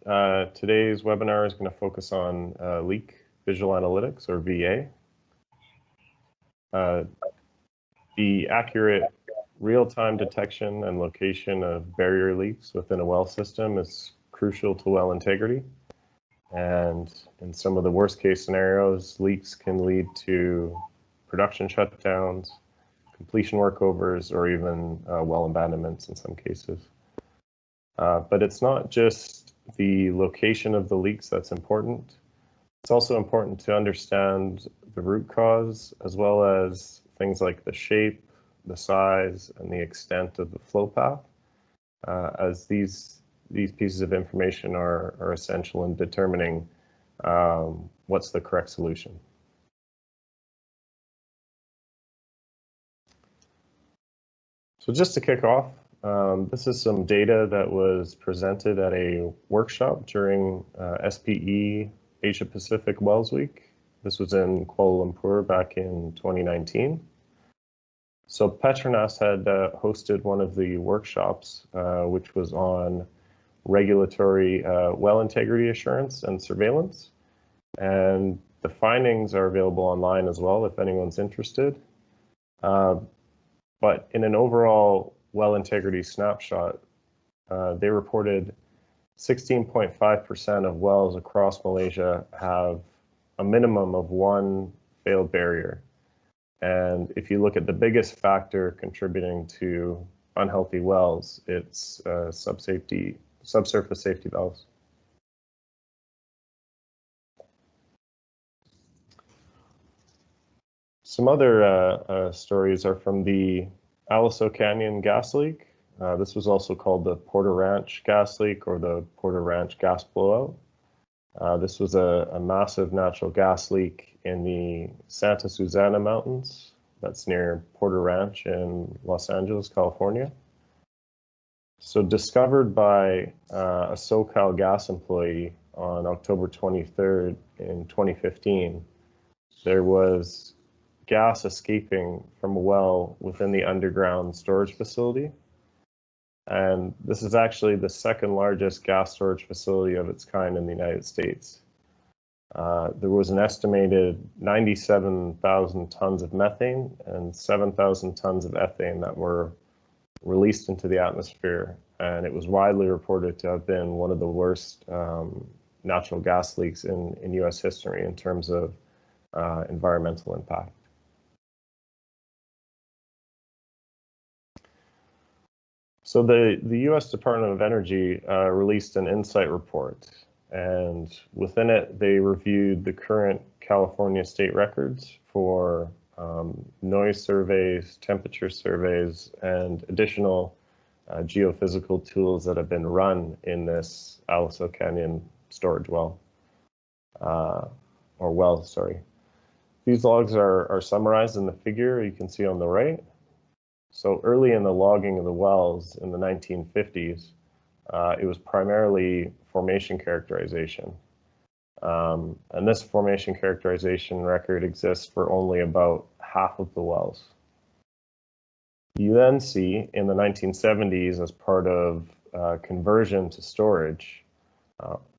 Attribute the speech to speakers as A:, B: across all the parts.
A: Today's webinar is going to focus on leak visual analytics, or VA. The accurate real-time detection and location of barrier leaks within a well system is crucial to well integrity. And in some of the worst case scenarios, leaks can lead to production shutdowns, completion workovers, or even well abandonments in some cases. But it's not just the location of the leaks that's important. It's also important to understand the root cause, as well as things like the shape, the size, and the extent of the flow path, as these pieces of information are essential in determining what's the correct solution. So just to kick off, this is some data that was presented at a workshop during SPE Asia Pacific Wells Week. This was in Kuala Lumpur back in 2019. So Petronas had hosted one of the workshops, which was on regulatory well integrity assurance and surveillance. And the findings are available online as well if anyone's interested. But in an overall well integrity snapshot, they reported 16.5% of wells across Malaysia have a minimum of one failed barrier. And if you look at the biggest factor contributing to unhealthy wells, it's subsurface safety valves. Some other stories are from the Aliso Canyon gas leak. This was also called the Porter Ranch gas leak, or the Porter Ranch gas blowout. This was a massive natural gas leak in the Santa Susana Mountains. That's near Porter Ranch in Los Angeles, California. So discovered by a SoCal gas employee on October 23rd in 2015, there was gas escaping from a well within the underground storage facility. And this is actually the second largest gas storage facility of its kind in the United States. There was an estimated 97,000 tons of methane and 7,000 tons of ethane that were released into the atmosphere. And it was widely reported to have been one of the worst natural gas leaks in US history in terms of environmental impact. So the US Department of Energy released an insight report, and within it, they reviewed the current California state records for noise surveys, temperature surveys, and additional geophysical tools that have been run in this Aliso Canyon storage well, sorry. These logs are summarized in the figure you can see on the right. So early in the logging of the wells in the 1950s, it was primarily formation characterization. And this formation characterization record exists for only about half of the wells. You then see in the 1970s, as part of conversion to storage,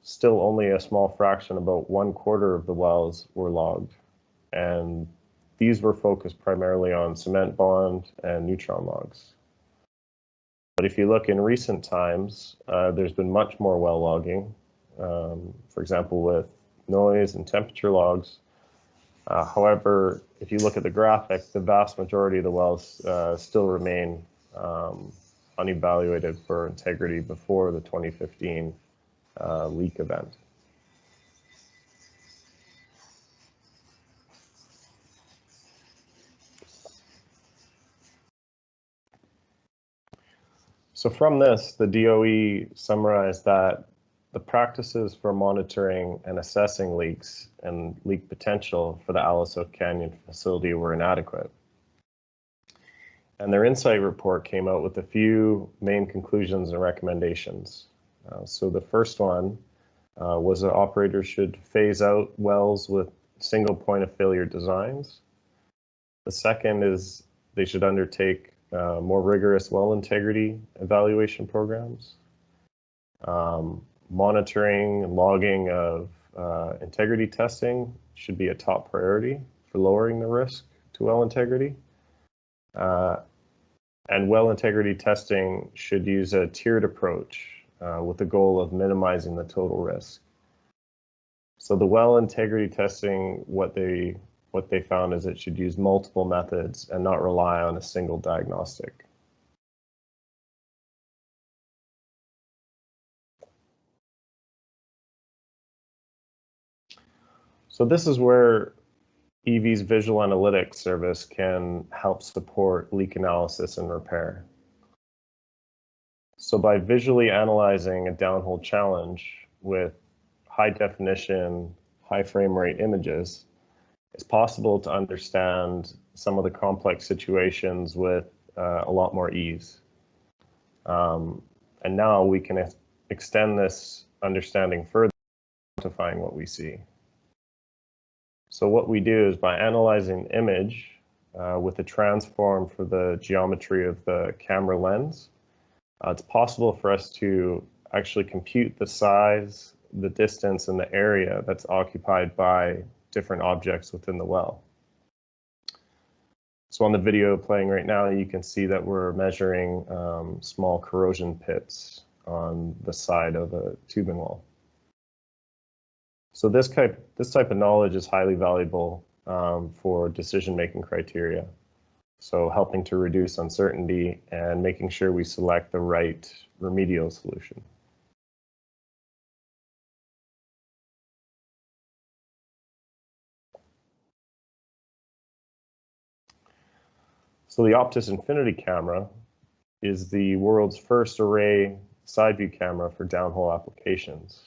A: still only a small fraction, about 1/4 of the wells were logged. And these were focused primarily on cement bond and neutron logs. But if you look in recent times, there's been much more well logging, for example, with noise and temperature logs. However, if you look at the graphic, the vast majority of the wells still remain unevaluated for integrity before the 2015 leak event. So from this, the DOE summarized that the practices for monitoring and assessing leaks and leak potential for the Aliso Canyon facility were inadequate. And their insight report came out with a few main conclusions and recommendations. So the first one was that operators should phase out wells with single point of failure designs. The second is they should undertake more rigorous well integrity evaluation programs. monitoring and logging of integrity testing should be a top priority for lowering the risk to well integrity. And well integrity testing should use a tiered approach with the goal of minimizing the total risk. So the well integrity testing, what they found is it should use multiple methods and not rely on a single diagnostic. So this is where EV's visual analytics service can help support leak analysis and repair. So by visually analyzing a downhole challenge with high definition, high frame rate images, it's possible to understand some of the complex situations with a lot more ease. And now we can extend this understanding further, quantifying what we see. So what we do is by analyzing the image with a transform for the geometry of the camera lens, it's possible for us to actually compute the size, the distance, and the area that's occupied by different objects within the well. So on the video playing right now, you can see that we're measuring small corrosion pits on the side of a tubing wall. So this type of knowledge is highly valuable for decision-making criteria. So helping to reduce uncertainty and making sure we select the right remedial solution. So the Optus Infinity camera is the world's first array side view camera for downhole applications.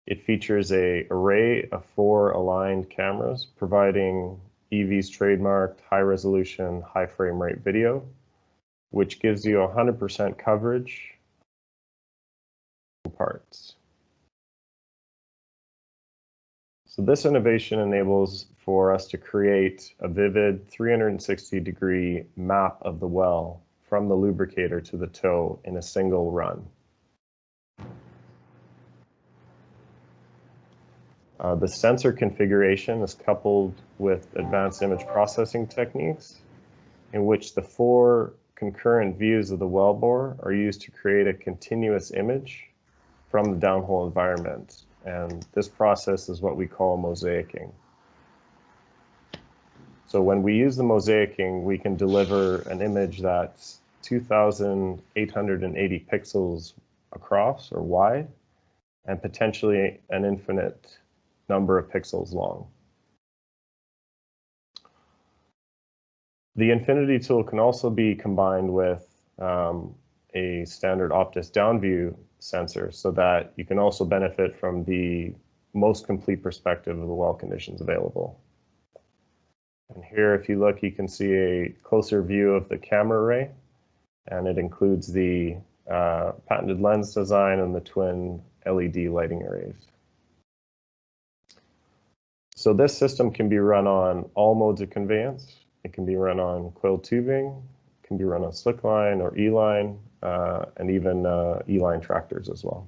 A: It features an array of 4 aligned cameras, providing EV's trademarked high-resolution, high-frame rate video, which gives you 100% coverage parts. So this innovation enables for us to create a vivid 360-degree map of the well from the lubricator to the toe in a single run. The sensor configuration is coupled with advanced image processing techniques in which the 4 concurrent views of the wellbore are used to create a continuous image from the downhole environment. And this process is what we call mosaicing. So when we use the mosaicing, we can deliver an image that's 2,880 pixels across or wide, and potentially an infinite number of pixels long. The Infinity tool can also be combined with a standard Optus downview sensor so that you can also benefit from the most complete perspective of the well conditions available. And here, if you look, you can see a closer view of the camera array, and it includes the patented lens design and the twin LED lighting arrays. So this system can be run on all modes of conveyance. It can be run on coiled tubing, it can be run on slickline or E-line, and even E-line tractors as well.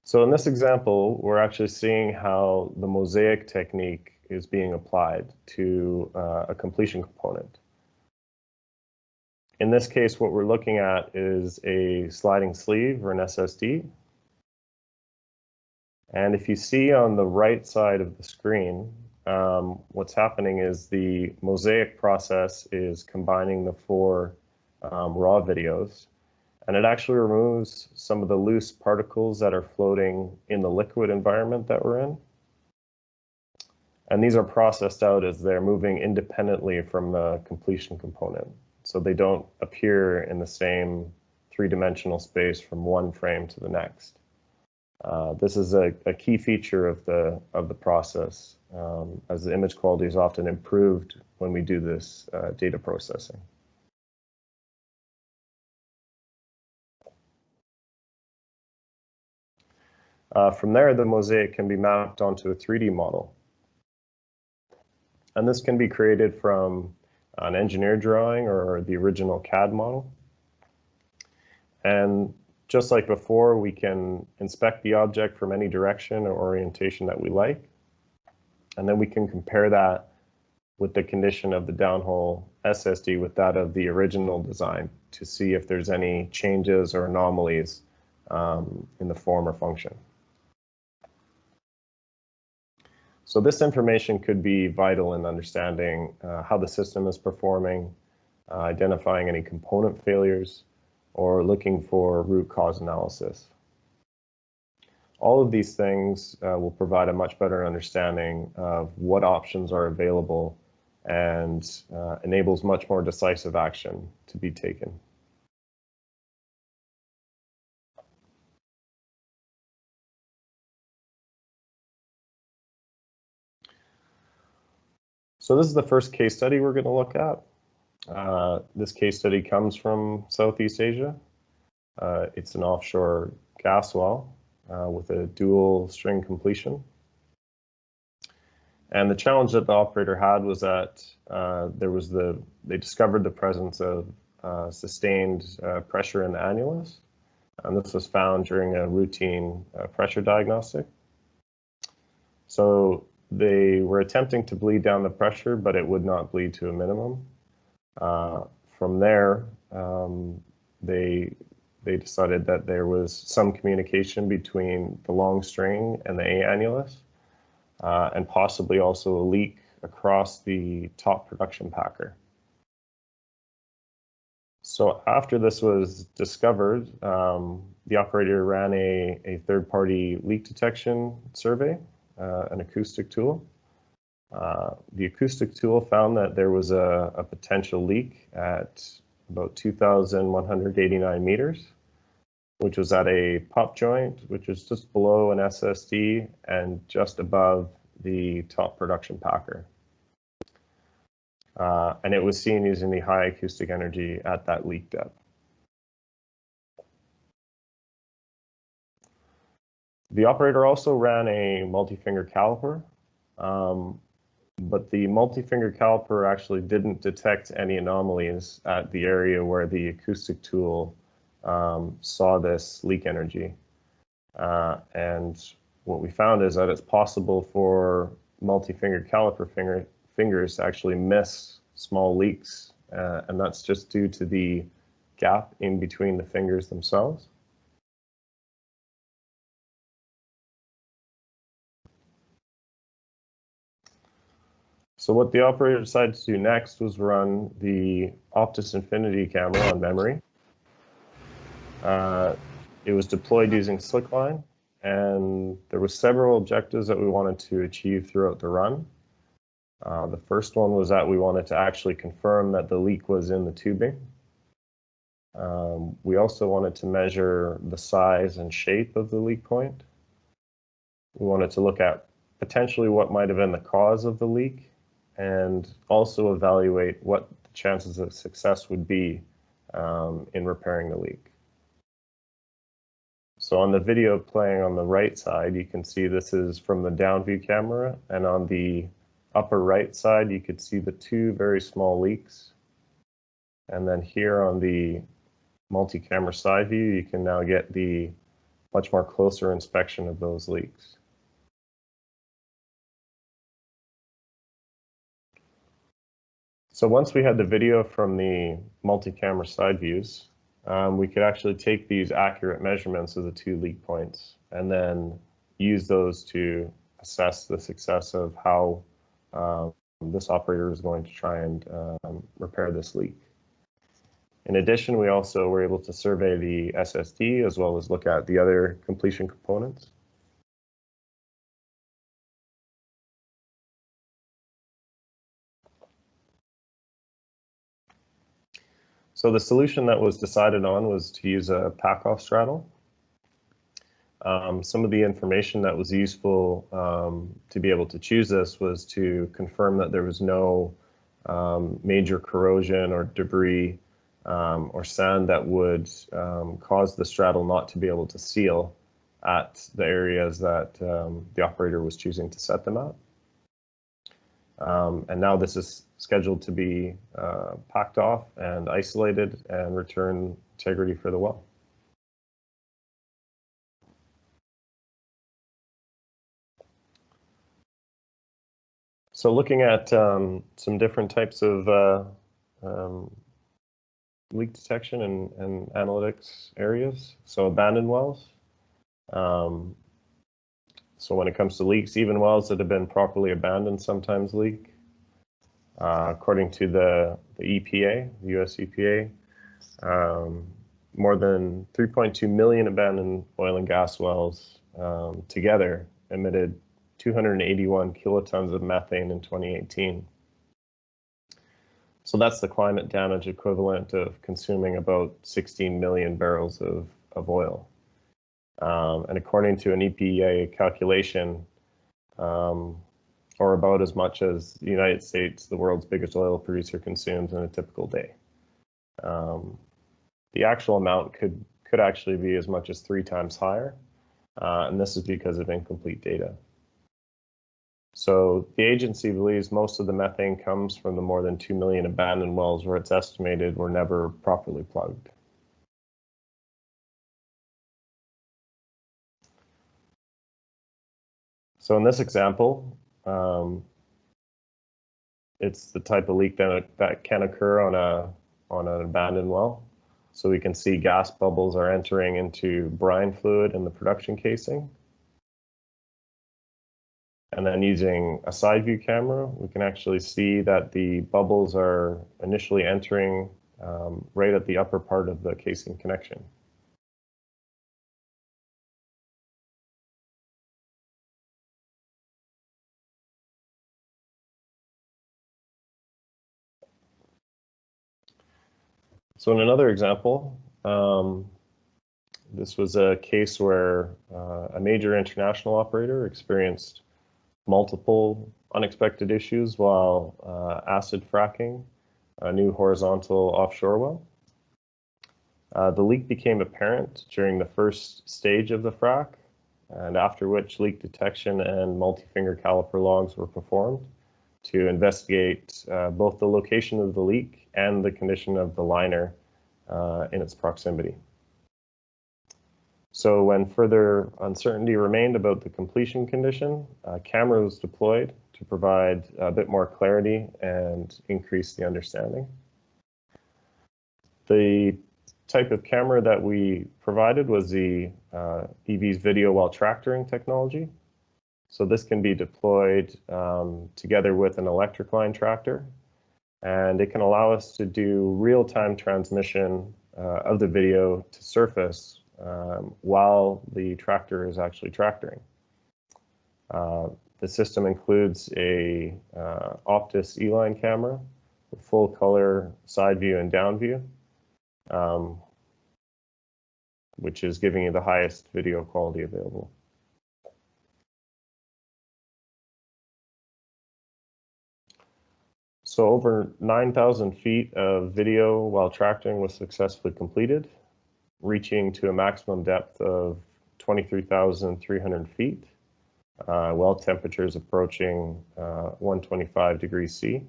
A: So in this example, we're actually seeing how the mosaic technique is being applied to a completion component. In this case, what we're looking at is a sliding sleeve or an SSD. And if you see on the right side of the screen, what's happening is the mosaic process is combining the 4 raw videos, and it actually removes some of the loose particles that are floating in the liquid environment that we're in. And these are processed out as they're moving independently from the completion component. So they don't appear in the same 3-dimensional space from one frame to the next. This is a key feature of the process, as the image quality is often improved when we do this data processing. From there, the mosaic can be mapped onto a 3D model. And this can be created from an engineered drawing or the original CAD model. And just like before, we can inspect the object from any direction or orientation that we like. And then we can compare that with the condition of the downhole SSD with that of the original design to see if there's any changes or anomalies in the form or function. So this information could be vital in understanding how the system is performing, identifying any component failures, or looking for root cause analysis. All of these things will provide a much better understanding of what options are available and enables much more decisive action to be taken. So this is the first case study we're going to look at. This case study comes from Southeast Asia. It's an offshore gas well with a dual string completion. And the challenge that the operator had was that they discovered the presence of sustained pressure in the annulus. And this was found during a routine pressure diagnostic. So they were attempting to bleed down the pressure, but it would not bleed to a minimum. From there, they decided that there was some communication between the long string and the A annulus, and possibly also a leak across the top production packer. So after this was discovered, the operator ran a third-party leak detection survey, an acoustic tool. The acoustic tool found that there was a potential leak at about 2,189 meters, which was at a pop joint, which is just below an SSD and just above the top production packer. And it was seen using the high acoustic energy at that leak depth. The operator also ran a multi-finger caliper, but the multi-finger caliper actually didn't detect any anomalies at the area where the acoustic tool saw this leak energy. And what we found is that it's possible for multi-finger caliper fingers to actually miss small leaks, and that's just due to the gap in between the fingers themselves. So what the operator decided to do next was run the Optus Infinity camera on memory. It was deployed using slickline, and there were several objectives that we wanted to achieve throughout the run. The first one was that we wanted to actually confirm that the leak was in the tubing. We also wanted to measure the size and shape of the leak point. We wanted to look at potentially what might have been the cause of the leak, and also evaluate what the chances of success would be in repairing the leak. So on the video playing on the right side, you can see this is from the down view camera, and on the upper right side, you could see the two very small leaks. And then here on the multi-camera side view, you can now get the much more closer inspection of those leaks. So once we had the video from the multi-camera side views, we could actually take these accurate measurements of the two leak points and then use those to assess the success of how this operator is going to try and repair this leak. In addition, we also were able to survey the SSD as well as look at the other completion components. So the solution that was decided on was to use a pack-off straddle. Some of the information that was useful to be able to choose this was to confirm that there was no major corrosion or debris or sand that would cause the straddle not to be able to seal at the areas that the operator was choosing to set them at. And now this is scheduled to be packed off and isolated and return integrity for the well. So looking at some different types of leak detection and analytics areas. So abandoned wells. So when it comes to leaks, even wells that have been properly abandoned sometimes leak. According to the EPA, the US EPA, more than 3.2 million abandoned oil and gas wells together emitted 281 kilotons of methane in 2018. So that's the climate damage equivalent of consuming about 16 million barrels of oil. And according to an EPA calculation, or about as much as the United States, the world's biggest oil producer, consumes in a typical day. The actual amount could actually be as much as 3 times higher, and this is because of incomplete data. So the agency believes most of the methane comes from the more than 2 million abandoned wells where it's estimated were never properly plugged. So in this example, it's the type of leak that can occur on an abandoned well. So we can see gas bubbles are entering into brine fluid in the production casing. And then using a side view camera, we can actually see that the bubbles are initially entering right at the upper part of the casing connection. So in another example, this was a case where a major international operator experienced multiple unexpected issues while acid fracking a new horizontal offshore well. The leak became apparent during the first stage of the frac, and after which leak detection and multi-finger caliper logs were performed to investigate both the location of the leak and the condition of the liner in its proximity. So when further uncertainty remained about the completion condition, a camera was deployed to provide a bit more clarity and increase the understanding. The type of camera that we provided was the EV's video while tractoring technology. So this can be deployed together with an electric line tractor, and it can allow us to do real-time transmission of the video to surface while the tractor is actually tractoring. The system includes a Optus E-line camera with full color side view and down view, which is giving you the highest video quality available. So over 9,000 feet of video while tractoring was successfully completed, reaching to a maximum depth of 23,300 feet, well temperatures approaching 125 degrees C.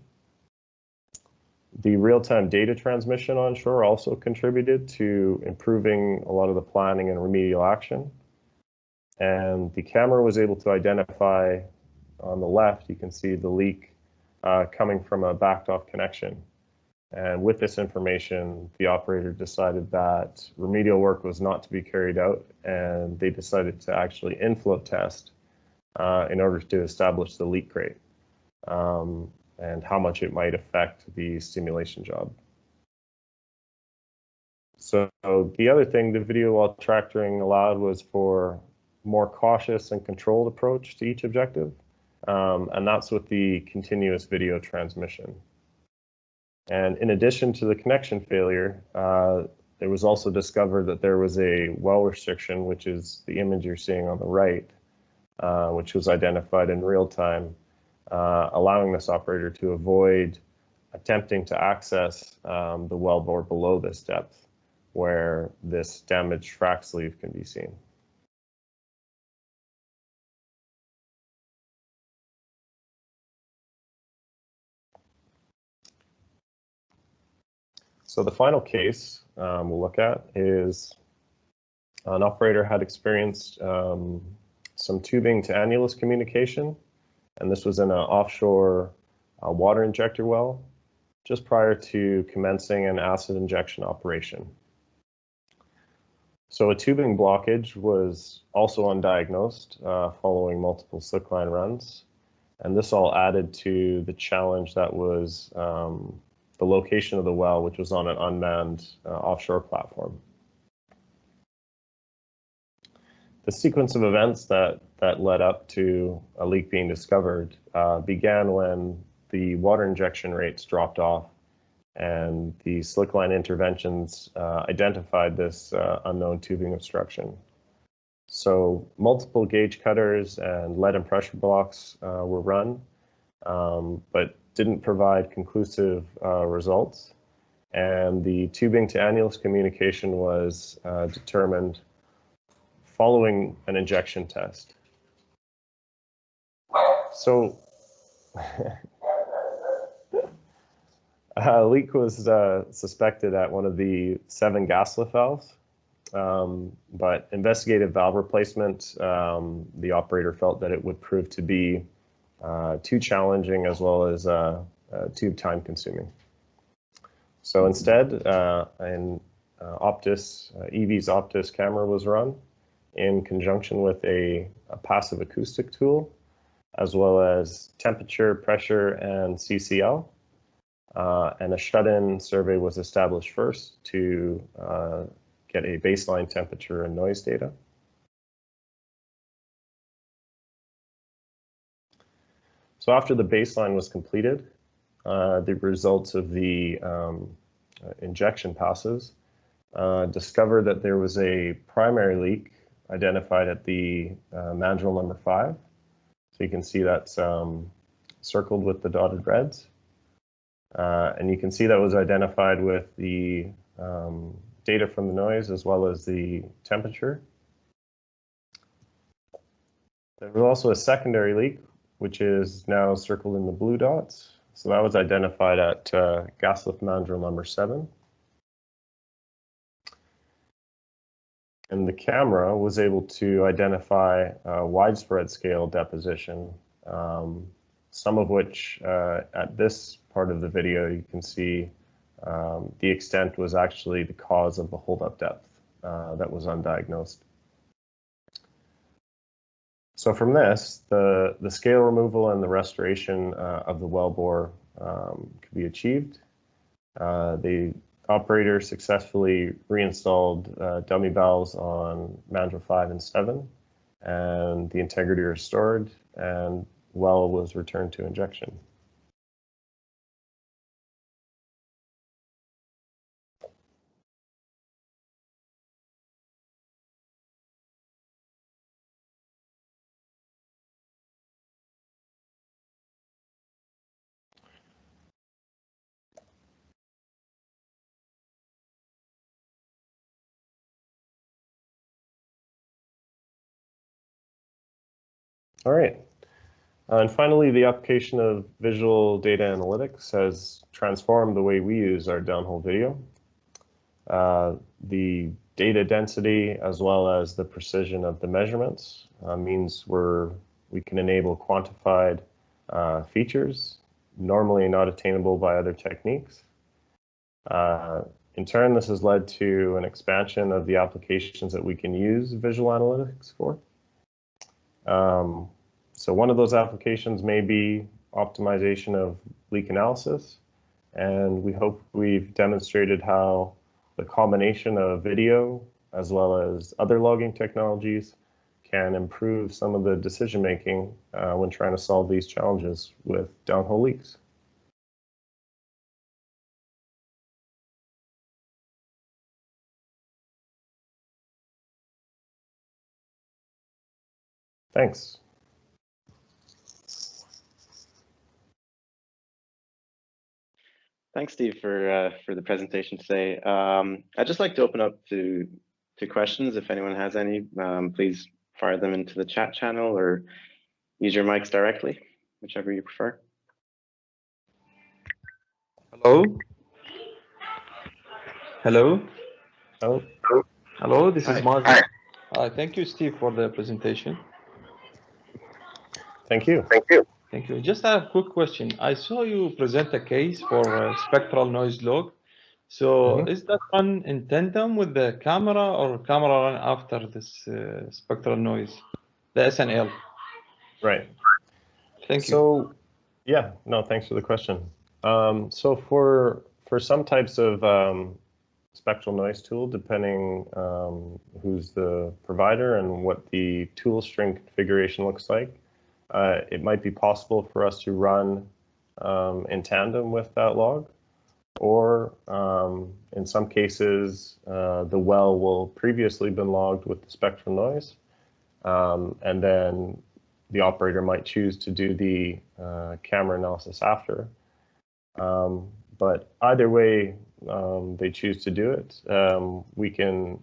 A: The real-time data transmission onshore also contributed to improving a lot of the planning and remedial action. And the camera was able to identify, on the left, you can see the leak coming from a backed off connection. And with this information, the operator decided that remedial work was not to be carried out, and they decided to actually inflow test in order to establish the leak rate and how much it might affect the stimulation job. So the other thing the video while tractoring allowed was for more cautious and controlled approach to each objective, and that's with the continuous video transmission. And in addition to the connection failure, it was also discovered that there was a well restriction, which is the image you're seeing on the right, which was identified in real time, allowing this operator to avoid attempting to access the wellbore below this depth, where this damaged frac sleeve can be seen. So the final case we'll look at is an operator had experienced some tubing to annulus communication, and this was in an offshore water injector well just prior to commencing an acid injection operation. So a tubing blockage was also undiagnosed following multiple slickline runs, and this all added to the challenge that was the location of the well, which was on an unmanned offshore platform. The sequence of events that led up to a leak being discovered began when the water injection rates dropped off and the slickline interventions identified this unknown tubing obstruction. So multiple gauge cutters and lead and pressure blocks were run, but didn't provide conclusive results. And the tubing to annulus communication was determined following an injection test. So a leak was suspected at one of the 7 gas lift valves, but investigative valve replacement, the operator felt that it would prove to be too challenging as well as too time consuming. So instead, an EV's Optus camera was run in conjunction with a passive acoustic tool, as well as temperature, pressure, and CCL. And a shut-in survey was established first to get a baseline temperature and noise data. So after the baseline was completed, the results of the injection passes discovered that there was a primary leak identified at the mandrel number 5. So you can see that's circled with the dotted reds. And you can see that was identified with the data from the noise as well as the temperature. There was also a secondary leak, which is now circled in the blue dots. So that was identified at gas lift mandrel number 7. And the camera was able to identify widespread scale deposition, some of which at this part of the video you can see the extent was actually the cause of the holdup depth that was undiagnosed. So from this, the scale removal and the restoration of the wellbore could be achieved. The operator successfully reinstalled dummy valves on mandrel 5 and 7, and the integrity restored, and well was returned to injection. All right. And finally, the application of visual data analytics has transformed the way we use our downhole video. The data density as well as the precision of the measurements means we can enable quantified features normally not attainable by other techniques. In turn, this has led to an expansion of the applications that we can use visual analytics for. So one of those applications may be optimization of leak analysis, and we hope we've demonstrated how the combination of video as well as other logging technologies can improve some of the decision making when trying to solve these challenges with downhole leaks. Thanks.
B: Thanks, Steve, for the presentation today. I'd just like to open up to questions. If anyone has any, please fire them into the chat channel or use your mics directly, whichever you prefer.
C: Hello. Hello.
A: Oh,
C: Hello, this is
A: hi.
C: Mazi. Thank you, Steve, for the presentation.
A: Thank you.
C: Thank you. Just a quick question. I saw you present a case for spectral noise log. So is that run in tandem with the camera or camera run after this spectral noise, the SNL?
A: Right.
C: Thank you.
A: So, yeah, no, thanks for the question. So for some types of spectral noise tool, depending who's the provider and what the tool string configuration looks like, it might be possible for us to run in tandem with that log, or in some cases, the well will previously been logged with the spectral noise, and then the operator might choose to do the camera analysis after. But either way they choose to do it, we can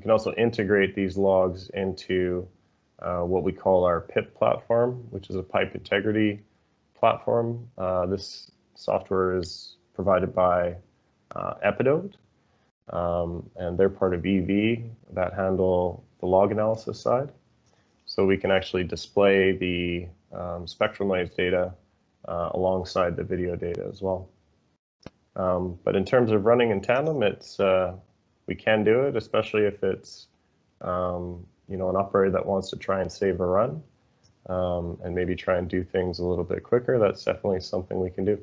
A: also integrate these logs into what we call our PIP platform, which is a pipe integrity platform. This software is provided by Epidode, and they're part of EV that handle the log analysis side. So we can actually display the spectral noise data alongside the video data as well. But in terms of running in tandem, it's we can do it, especially if it's you know, an operator that wants to try and save a run and maybe try and do things a little bit quicker. That's definitely something we can do.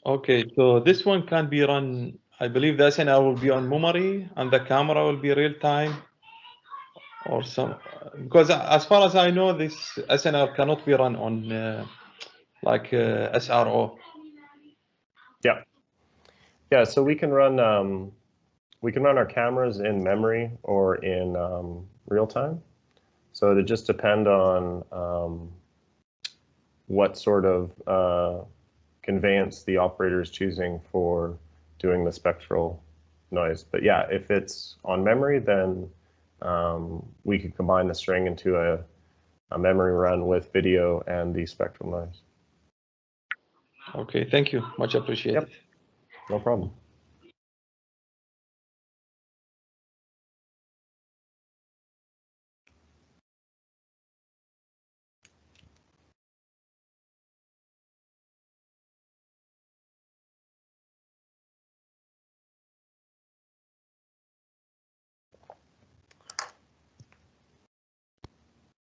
C: Okay, so this one can be run, I believe the SNL will be on memory and the camera will be real time or some, because as far as I know, this SNL cannot be run on like SRO.
A: Yeah, so we can run our cameras in memory or in real time. So it just depend on what sort of conveyance the operator is choosing for doing the spectral noise. But yeah, if it's on memory, then we could combine the string into a memory run with video and the spectral noise.
C: Okay, thank you. Much appreciated.
A: Yep. No problem.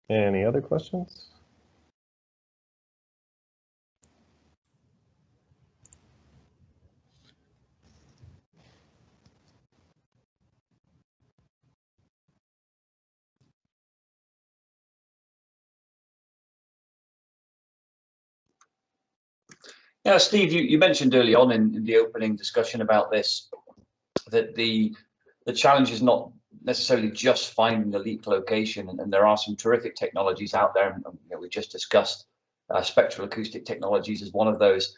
A: Any other questions?
D: Yeah, Steve, you mentioned early on in the opening discussion about this, that the challenge is not necessarily just finding the leak location, and there are some terrific technologies out there. And, you know, we just discussed spectral acoustic technologies as one of those.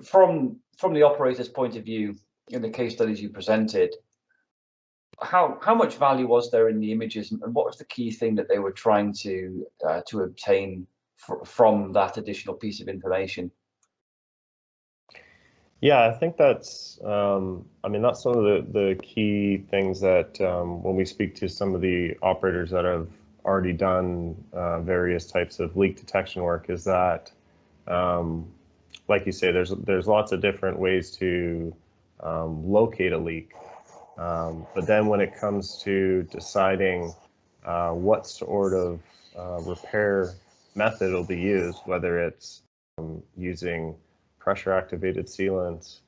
D: From the operator's point of view, in the case studies you presented, how much value was there in the images, and what was the key thing that they were trying to obtain from that additional piece of information?
A: Yeah, I think that's, I mean, that's some of the key things that when we speak to some of the operators that have already done various types of leak detection work, is that, like you say, there's lots of different ways to locate a leak. But then when it comes to deciding what sort of repair method will be used, whether it's using pressure-activated sealants,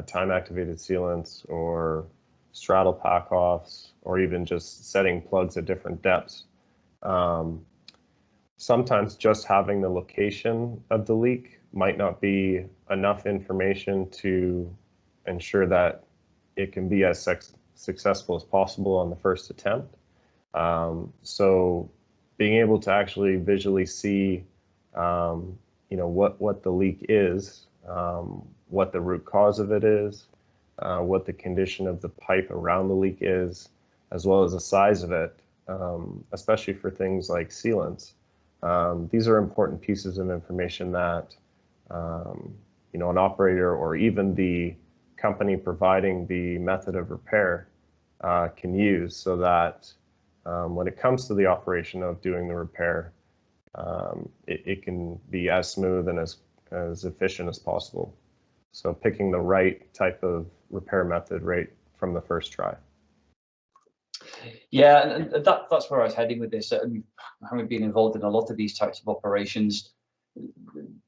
A: time-activated sealants, or straddle pack-offs, or even just setting plugs at different depths. Sometimes just having the location of the leak might not be enough information to ensure that it can be as successful as possible on the first attempt. So being able to actually visually see you know, what the leak is, what the root cause of it is, what the condition of the pipe around the leak is, as well as the size of it, especially for things like sealants. These are important pieces of information that you know, an operator or even the company providing the method of repair can use, so that when it comes to the operation of doing the repair, it can be as smooth and as efficient as possible. So picking the right type of repair method right from the first try.
D: Yeah, and that's where I was heading with this. Having been involved in a lot of these types of operations,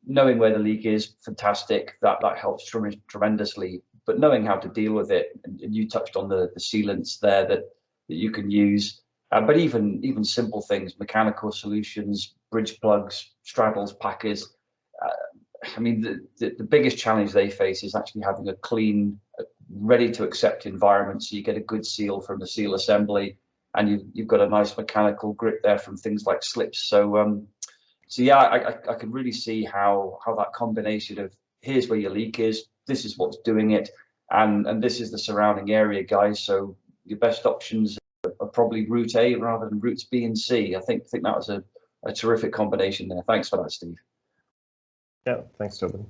D: knowing where the leak is, fantastic. That helps tremendously. But knowing how to deal with it, and you touched on the sealants there that you can use. But even simple things, mechanical solutions, bridge plugs, straddles, packers. I mean, the biggest challenge they face is actually having a clean, ready to accept environment, so you get a good seal from the seal assembly, and you've got a nice mechanical grip there from things like slips. So yeah, I can really see how that combination of here's where your leak is, this is what's doing it, and this is the surrounding area, guys. So your best options are probably route A rather than routes B and C. I think that was a terrific combination there. Thanks for that, Steve.
A: Yeah, thanks, Tobin.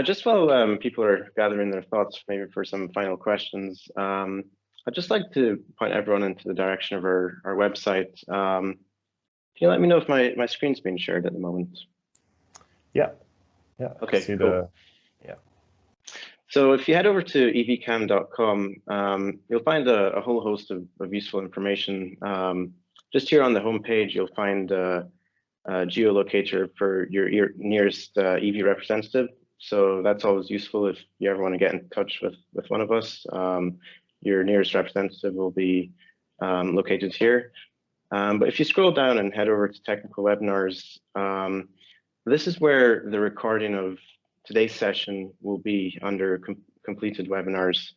B: Just while people are gathering their thoughts, maybe for some final questions, I'd just like to point everyone into the direction of our website. Can you let me know if my screen's being shared at the moment?
A: Yeah. Yeah.
B: Okay,
A: see
B: cool.
A: Yeah.
B: So if you head over to evcam.com, you'll find a whole host of useful information. Just here on the homepage, you'll find a geolocator for your nearest EV representative. So that's always useful if you ever want to get in touch with one of us. Your nearest representative will be located here. But if you scroll down and head over to technical webinars, this is where the recording of today's session will be under completed webinars.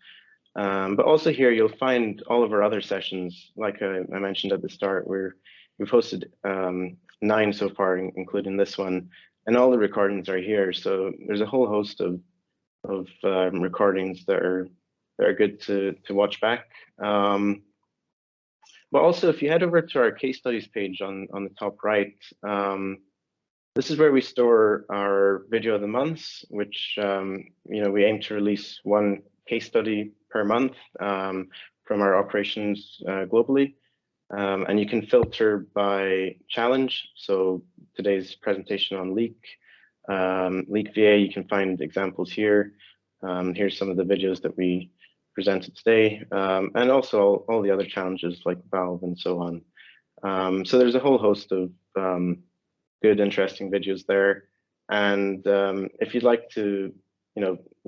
B: But also here, you'll find all of our other sessions. Like I mentioned at the start, we've hosted 9 so far, including this one, and all the recordings are here. So there's a whole host of recordings that are good to watch back. But also, if you head over to our case studies page on the top right, this is where we store our video of the months, which we aim to release 1 case study per month from our operations globally. And you can filter by challenge. So today's presentation on LeakVA, you can find examples here. Here's some of the videos that we presented today, and also all the other challenges like valve and so on. So there's a whole host of good, interesting videos there. And if you'd like to,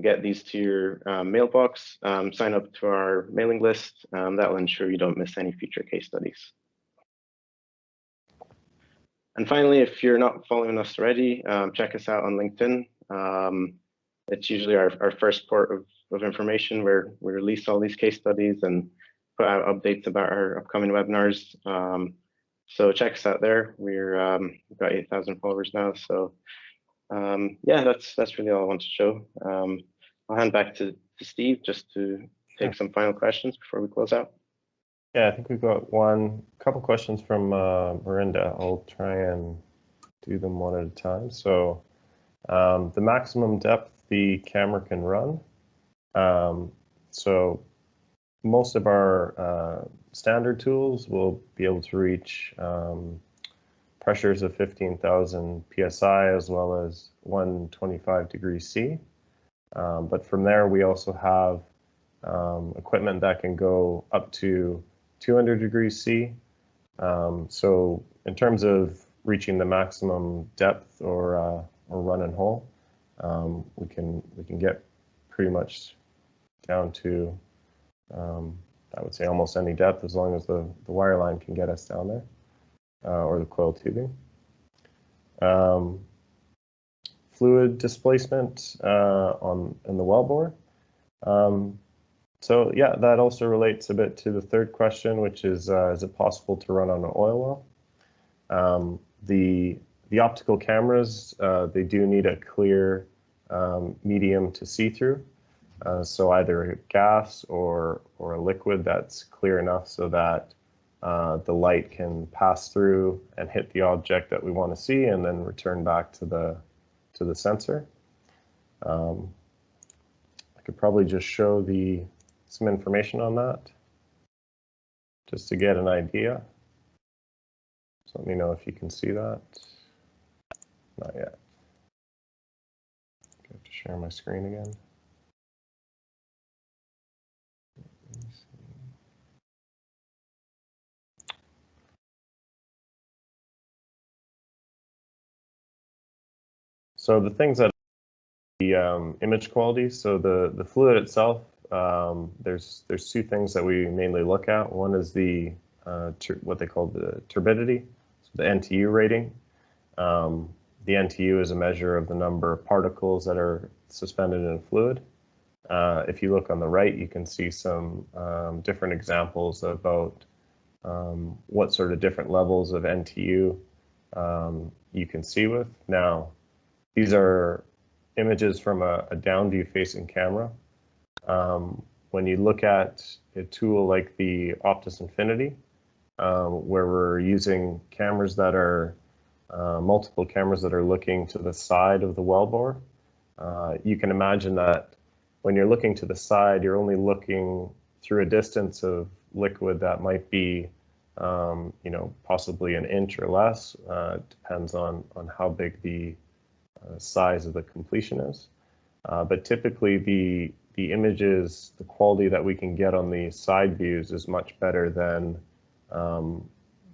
B: get these to your mailbox, sign up to our mailing list. That will ensure you don't miss any future case studies. And finally, if you're not following us already, check us out on LinkedIn. It's usually our first port of information where we release all these case studies and put out updates about our upcoming webinars. So check us out there. We've got 8,000 followers now. So yeah, that's really all I want to show. I'll hand back to Steve just to take some final questions before we close out.
A: Yeah, I think we've got couple questions from Marinda. I'll try and do them one at a time. So the maximum depth the camera can run. So most of our standard tools will be able to reach pressures of 15,000 psi as well as 125 degrees C. But from there, we also have equipment that can go up to 200 degrees C. So in terms of reaching the maximum depth or run and hole, we can get pretty much down to I would say almost any depth, as long as the wire line can get us down there, or the coil tubing. Fluid displacement in the wellbore. So yeah, that also relates a bit to the third question, which is it possible to run on an oil well? The optical cameras, they do need a clear medium to see through. So either gas or a liquid that's clear enough so that the light can pass through and hit the object that we want to see and then return back to the sensor. I could probably just show some information on that just to get an idea. So let me know if you can see that. Not yet. I have to share my screen again. So the things that the image quality. So the fluid itself, there's two things that we mainly look at. One is the what they call the turbidity, so the NTU rating. The NTU is a measure of the number of particles that are suspended in a fluid. If you look on the right, you can see some different examples about what sort of different levels of NTU you can see with. Now, these are images from a down view facing camera. When you look at a tool like the Optus Infinity, where we're using cameras that are multiple cameras that are looking to the side of the wellbore, you can imagine that when you're looking to the side, you're only looking through a distance of liquid that might be, possibly an inch or less. Depends on how big the size of the completion is. But typically the images, the quality that we can get on the side views is much better than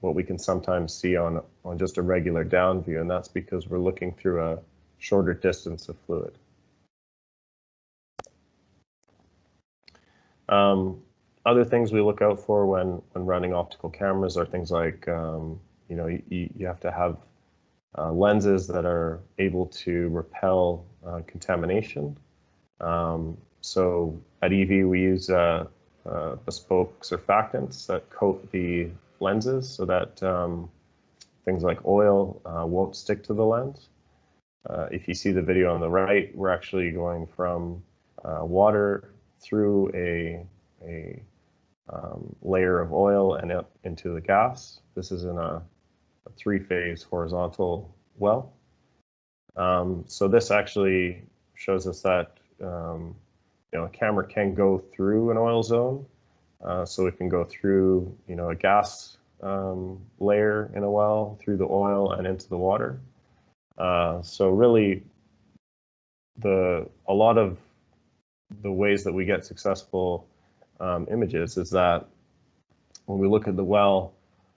A: what we can sometimes see on just a regular down view, and that's because we're looking through a shorter distance of fluid. Other things we look out for when running optical cameras are things like, you have to have lenses that are able to repel contamination. So at EV, we use bespoke surfactants that coat the lenses so that things like oil won't stick to the lens. If you see the video on the right, we're actually going from water through a layer of oil and up into the gas. This is in a three-phase horizontal well. So this actually shows us that a camera can go through an oil zone. So it can go through a gas layer in a well, through the oil and into the water. So really a lot of the ways that we get successful images is that when we look at the well,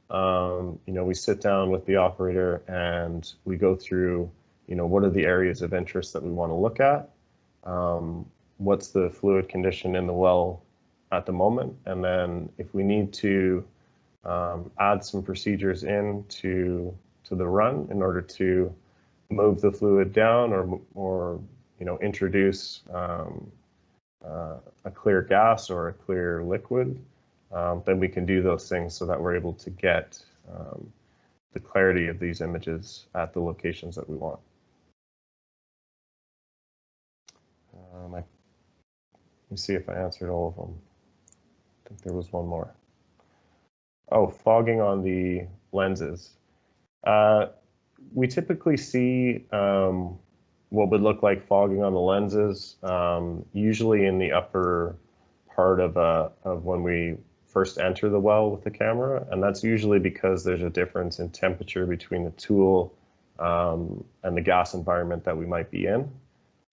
A: we sit down with the operator and we go through, what are the areas of interest that we want to look at? What's the fluid condition in the well at the moment? And then if we need to add some procedures to the run in order to move the fluid down or introduce a clear gas or a clear liquid, then we can do those things so that we're able to get the clarity of these images at the locations that we want. Let me see if I answered all of them. I think there was one more. Oh, fogging on the lenses. We typically see what would look like fogging on the lenses, usually in the upper part of when we first enter the well with the camera, and that's usually because there's a difference in temperature between the tool and the gas environment that we might be in.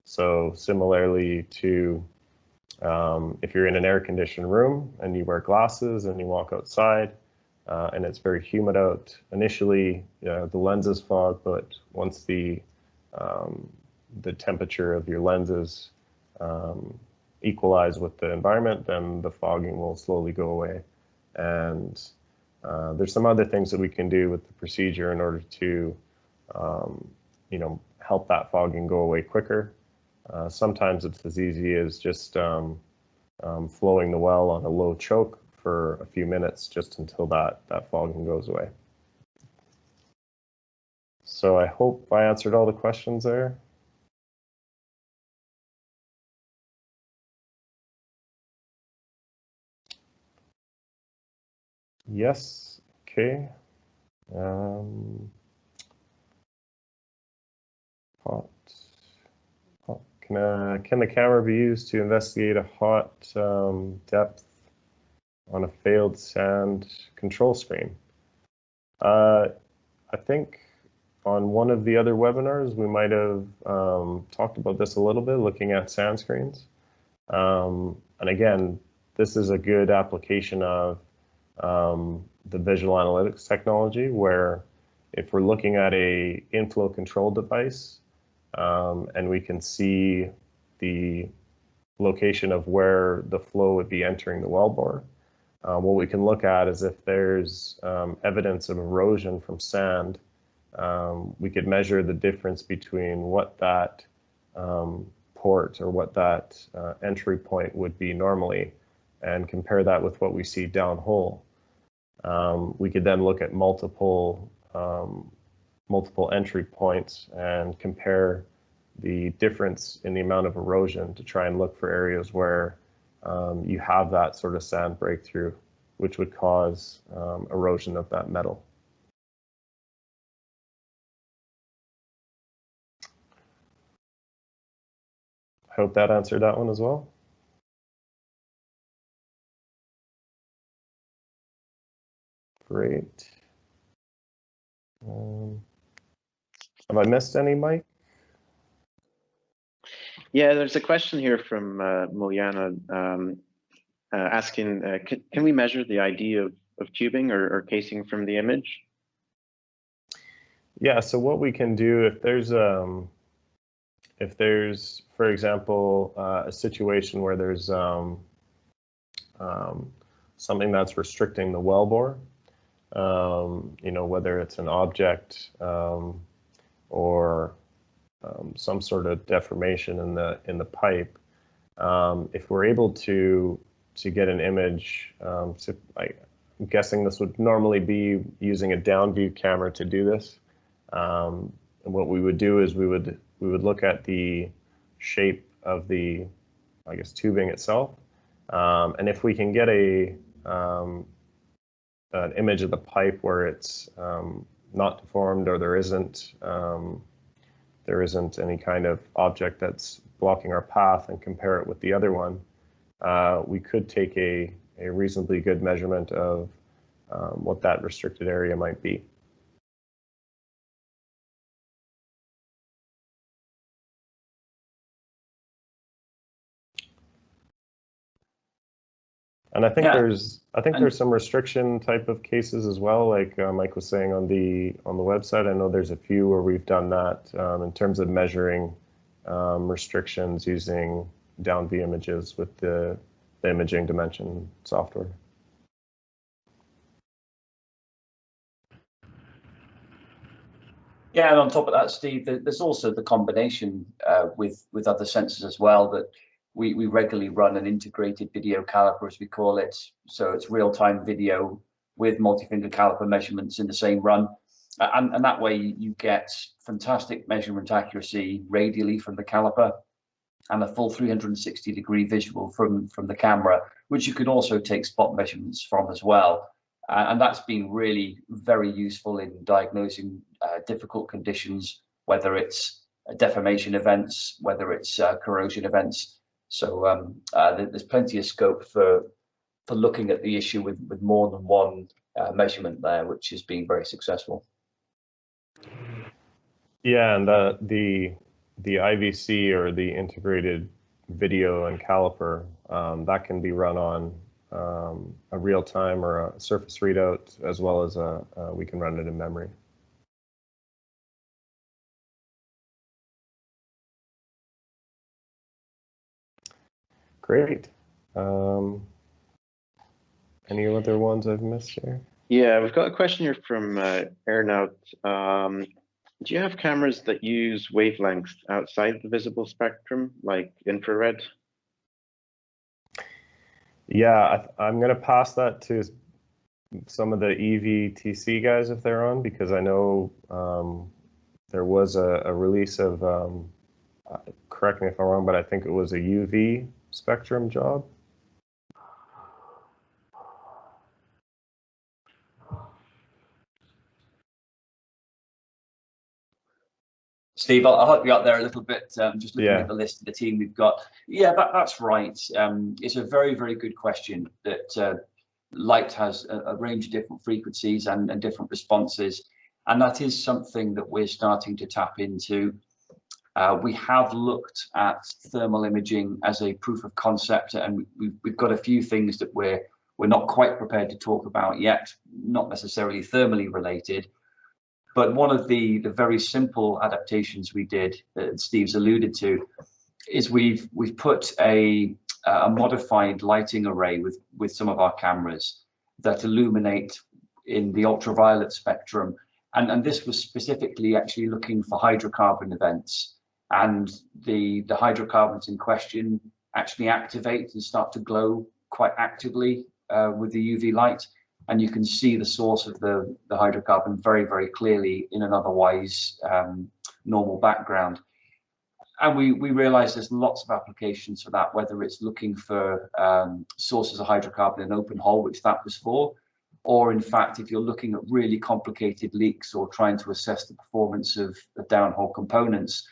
A: So similarly to if you're in an air-conditioned room and you wear glasses and you walk outside and it's very humid out, initially the lenses fog, but once the temperature of your lenses equalize with the environment, then the fogging will slowly go away. And there's some other things that we can do with the procedure in order to help that fogging go away quicker. Sometimes it's as easy as just flowing the well on a low choke for a few minutes just until that fogging goes away. So I hope I answered all the questions there. Yes. Okay. Hot. Can the camera be used to investigate a hot depth on a failed sand control screen? I think on one of the other webinars, we might have talked about this a little bit, looking at sand screens. And again, this is a good application of the visual analytics technology, where if we're looking at a inflow control device and we can see the location of where the flow would be entering the wellbore, what we can look at is if there's evidence of erosion from sand, we could measure the difference between what that port or what that entry point would be normally and compare that with what we see downhole. We could then look at multiple entry points and compare the difference in the amount of erosion to try and look for areas where you have that sort of sand breakthrough, which would cause erosion of that metal. I hope that answered that one as well. Great. Have I missed any, Mike?
B: Yeah, there's a question here from Moyana asking, can we measure the ID of tubing or casing from the image?
A: Yeah, so what we can do if there's, for example, a situation where there's something that's restricting the wellbore, you know, whether it's an object or some sort of deformation in the pipe, if we're able to get an image, I'm guessing this would normally be using a down view camera to do this. And what we would do is we would look at the shape of the, I guess, tubing itself, and if we can get an image of the pipe where it's not deformed or there isn't any kind of object that's blocking our path, and compare it with the other one, we could take a reasonably good measurement of what that restricted area might be. And I think there's some restriction type of cases as well, like Mike was saying on the website. I know there's a few where we've done that in terms of measuring restrictions using down view images with the imaging dimension software.
D: Yeah, and on top of that, Steve, there's also the combination with other sensors as well, that we regularly run an integrated video caliper, as we call it. So it's real-time video with multi-finger caliper measurements in the same run. And that way you get fantastic measurement accuracy radially from the caliper and a full 360-degree visual from the camera, which you can also take spot measurements from as well. And that's been really very useful in diagnosing difficult conditions, whether it's deformation events, whether it's corrosion events. So there's plenty of scope for looking at the issue with more than one measurement there, which has been very successful.
A: Yeah, and the IVC, or the integrated video and caliper, that can be run on a real-time or a surface readout, as well as we can run it in memory. Great. Any other ones I've missed here?
B: Yeah, we've got a question here from Ernout. Do you have cameras that use wavelengths outside the visible spectrum, like infrared?
A: Yeah, I'm going to pass that to some of the EVTC guys if they're on, because I know there was a release of, correct me if I'm wrong, but I think it was a UV spectrum job.
D: Steve, I'll help you out there a little bit. Just looking
A: Yeah.
D: at the list of the team we've got. Yeah, that's right. It's a very, very good question. That light has a range of different frequencies and different responses, and that is something that we're starting to tap into. We have looked at thermal imaging as a proof of concept, and we've got a few things that we're not quite prepared to talk about yet, not necessarily thermally related. But one of the very simple adaptations we did, that Steve's alluded to, is we've put a modified lighting array with some of our cameras that illuminate in the ultraviolet spectrum, and this was specifically actually looking for hydrocarbon events, and the hydrocarbons in question actually activate and start to glow quite actively with the UV light. And you can see the source of the hydrocarbon very, very clearly in an otherwise normal background. And we realize there's lots of applications for that, whether it's looking for sources of hydrocarbon in open hole, which that was for, or in fact, if you're looking at really complicated leaks or trying to assess the performance of downhole components,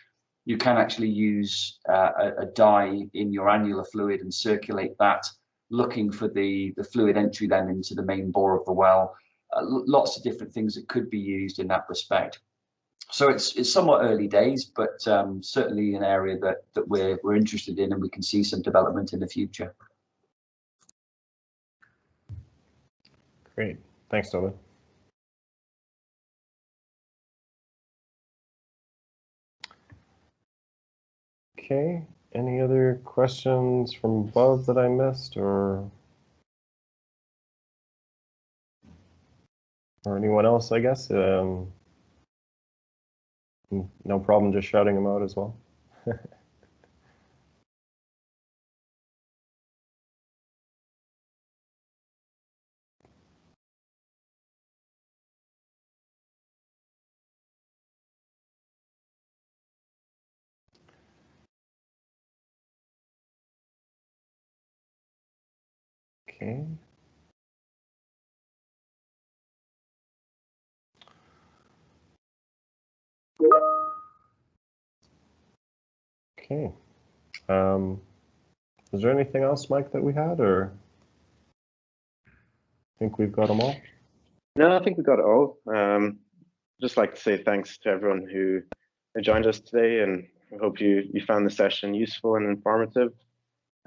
D: you can actually use a dye in your annular fluid and circulate that, looking for the fluid entry then into the main bore of the well. Lots of different things that could be used in that respect. So it's somewhat early days, but certainly an area that we're interested in, and we can see some development in the future.
A: Great. Thanks, Tobin. Okay. Any other questions from above that I missed, or anyone else, I guess? No problem just shouting them out as well. Okay. Okay. Is there anything else, Mike, that we had, or I think we've got them all?
B: No, I think we got it all. Just like to say thanks to everyone who joined us today, and I hope you found the session useful and informative.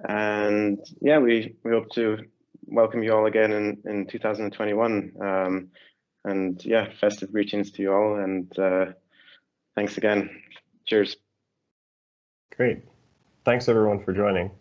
B: And yeah, we hope to welcome you all again in 2021. And yeah, festive greetings to you all, and thanks again. Cheers.
A: Great. Thanks everyone for joining.